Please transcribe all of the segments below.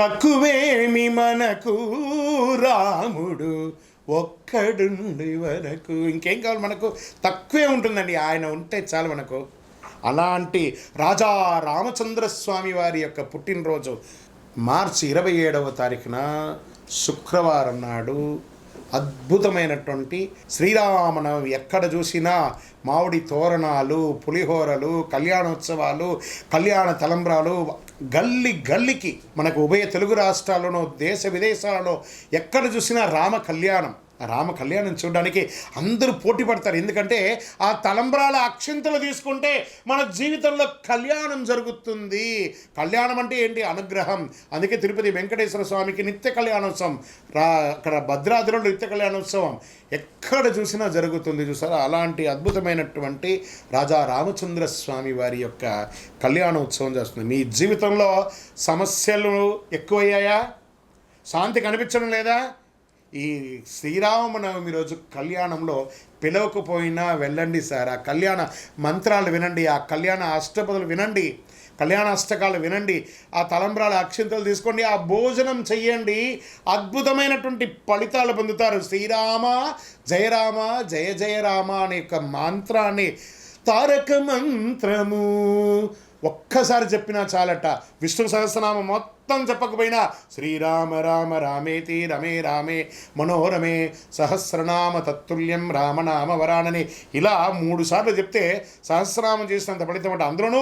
తక్కువేమి మనకు రాముడు ఒక్కడుండి వరకు ఇంకేం కావాలి మనకు? తక్కువే ఉంటుందండి, ఆయన ఉంటే చాలు మనకు. అలాంటి రాజా రామచంద్రస్వామి వారి యొక్క పుట్టినరోజు మార్చి 27వ తారీఖున శుక్రవారం నాడు అద్భుతమైనటువంటి శ్రీరామనవమి. ఎక్కడ చూసినా మామిడి తోరణాలు, పులిహోరలు, కళ్యాణోత్సవాలు, కళ్యాణ తలంబ్రాలు గల్లి గల్లికి. మనకు ఉభయ తెలుగు రాష్ట్రాల్లోనూ దేశ విదేశాలలో ఎక్కడ చూసినా రామ కళ్యాణం చూడడానికి అందరూ పోటీ పడతారు. ఎందుకంటే ఆ తలంబ్రాల అక్షింతలు తీసుకుంటే మన జీవితంలో కళ్యాణం జరుగుతుంది. కళ్యాణం అంటే ఏంటి? అనుగ్రహం. అందుకే తిరుపతి వెంకటేశ్వర స్వామికి నిత్య కళ్యాణోత్సవం, అక్కడ భద్రాద్రిలో నిత్య కళ్యాణోత్సవం ఎక్కడ చూసినా జరుగుతుంది. చూసారా? అలాంటి అద్భుతమైనటువంటి రాజా రామచంద్ర స్వామి వారి యొక్క కళ్యాణోత్సవం చేస్తుంది. మీ జీవితంలో సమస్యలు ఎక్కువయ్యాయా? శాంతి కనిపించడం లేదా? ఈ శ్రీరామనవమి రోజు కళ్యాణంలో పిలవకపోయినా వెళ్ళండి సార్. ఆ కళ్యాణ మంత్రాలు వినండి, ఆ కళ్యాణ అష్టపదులు వినండి, కళ్యాణ అష్టకాలు వినండి, ఆ తలంబ్రాల అక్షింతలు తీసుకోండి, ఆ భోజనం చెయ్యండి. అద్భుతమైనటువంటి ఫలితాలు పొందుతారు. శ్రీరామ జయ రామ జయ జయ రామ అనే యొక్క మంత్రాన్ని, తారక మంత్రము ఒక్కసారి చెప్పినా చాలట. విష్ణు సహస్రనామం మొత్తం చెప్పకపోయినా శ్రీరామ రామ రామేతి రమే రామే మనోరమే సహస్రనామ తత్తుల్యం రామనామ వరానని ఇలా 3 సార్లు చెప్తే సహస్రనామం చేసినంత ఫలితం అంట. అందులోనూ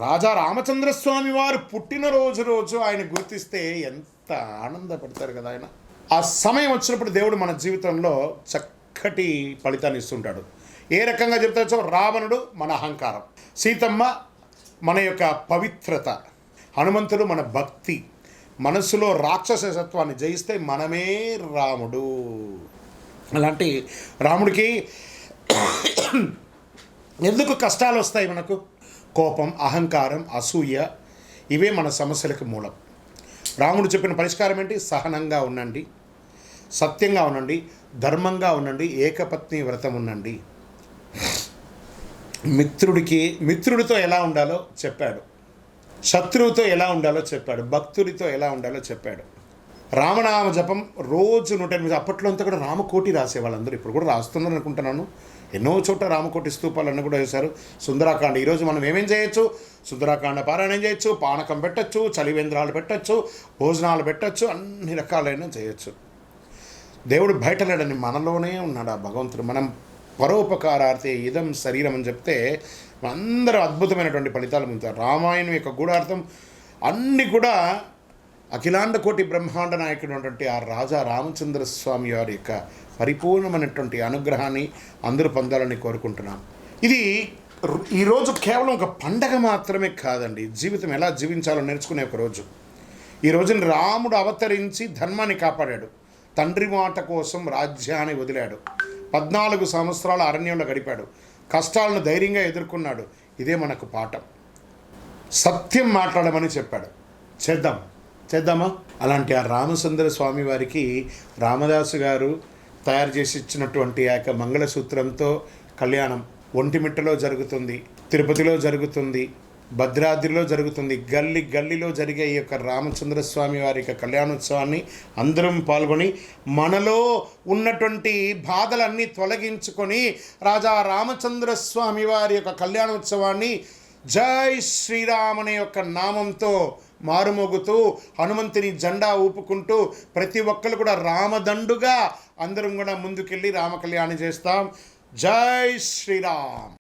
రాజా రామచంద్రస్వామి వారు పుట్టినరోజు ఆయన గుర్తిస్తే ఎంత ఆనందపడతారు కదా ఆయన. ఆ సమయం వచ్చినప్పుడు దేవుడు మన జీవితంలో చక్కటి ఫలితాన్ని ఇస్తుంటాడు. ఏ రకంగా చెప్తాచో, రావణుడు మన అహంకారం, సీతమ్మ మన యొక్క పవిత్రత, హనుమంతుడు మన భక్తి, మనసులో రాక్షసత్వాన్ని జయిస్తే మనమే రాముడు. అలాంటి రాముడికి ఎందుకు కష్టాలు వస్తాయి మనకు? కోపం, అహంకారం, అసూయ, ఇవే మన సమస్యలకు మూలం. రాముడు చెప్పిన పరిష్కారం ఏంటి? సహనంగా ఉండండి, సత్యంగా ఉండండి, ధర్మంగా ఉండండి, ఏకపత్ని వ్రతం ఉండండి. మిత్రుడితో ఎలా ఉండాలో చెప్పాడు, శత్రువుతో ఎలా ఉండాలో చెప్పాడు, భక్తుడితో ఎలా ఉండాలో చెప్పాడు. రామనామ జపం రోజు 108. అప్పట్లో అంతా కూడా రామకోటి రాసేవాళ్ళందరూ, ఇప్పుడు కూడా రాస్తున్నారు అనుకుంటున్నాను. ఎన్నో చోట్ల రామకోటి స్తూపాలన్నీ కూడా వేశారు. సుందరాకాండ ఈరోజు మనం ఏమేం చేయొచ్చు? సుందరాకాండ పారాయణం చేయొచ్చు, పానకం పెట్టచ్చు, చలివేంద్రాలు పెట్టచ్చు, భోజనాలు పెట్టచ్చు, అన్ని రకాలైన చేయొచ్చు. దేవుడు బయట లేడని మనలోనే ఉన్నాడు ఆ భగవంతుడు. మనం పరోపకారార్థే ఇదం శరీరం అని చెప్తే అందరూ అద్భుతమైనటువంటి ఫలితాలు పొందుతారు. రామాయణం యొక్క గూఢార్థం అన్నీ కూడా అఖిలాండ కోటి బ్రహ్మాండ నాయకుడు అటువంటి ఆ రాజా రామచంద్ర స్వామి వారి యొక్క పరిపూర్ణమైనటువంటి అనుగ్రహాన్ని అందరూ పొందాలని కోరుకుంటున్నాను. ఇది ఈరోజు కేవలం ఒక పండగ మాత్రమే కాదండి, జీవితం ఎలా జీవించాలో నేర్చుకునే ఒక రోజు. ఈ రోజున రాముడు అవతరించి ధర్మాన్ని కాపాడాడు, తండ్రి మాట కోసం రాజ్యాన్ని వదిలాడు, 14 సంవత్సరాల అరణ్యంలో గడిపాడు, కష్టాలను ధైర్యంగా ఎదుర్కొన్నాడు. ఇదే మనకు పాఠం. సత్యం మాట్లాడమని చెప్పాడు. చేద్దామా? అలాంటి ఆ రామచంద్ర స్వామి వారికి రామదాసు గారు తయారు చేసి ఇచ్చినటువంటి ఆ యొక్క మంగళసూత్రంతో కళ్యాణం ఒంటిమిట్టలో జరుగుతుంది, తిరుపతిలో జరుగుతుంది, భద్రాద్రిలో జరుగుతుంది. గల్లీలో జరిగే ఈ యొక్క రామచంద్ర స్వామి వారి యొక్క కళ్యాణోత్సవాన్ని అందరం పాల్గొని మనలో ఉన్నటువంటి బాధలన్నీ తొలగించుకొని రాజా రామచంద్ర స్వామి వారి యొక్క కళ్యాణోత్సవాన్ని జై శ్రీరామ్ అనే యొక్క నామంతో మారుమోగుతూ హనుమంతుని జెండా ఊపుకుంటూ ప్రతి ఒక్కరు కూడా రామదండుగా అందరం కూడా ముందుకెళ్ళి రామ కళ్యాణం చేస్తాం. జై శ్రీరామ్.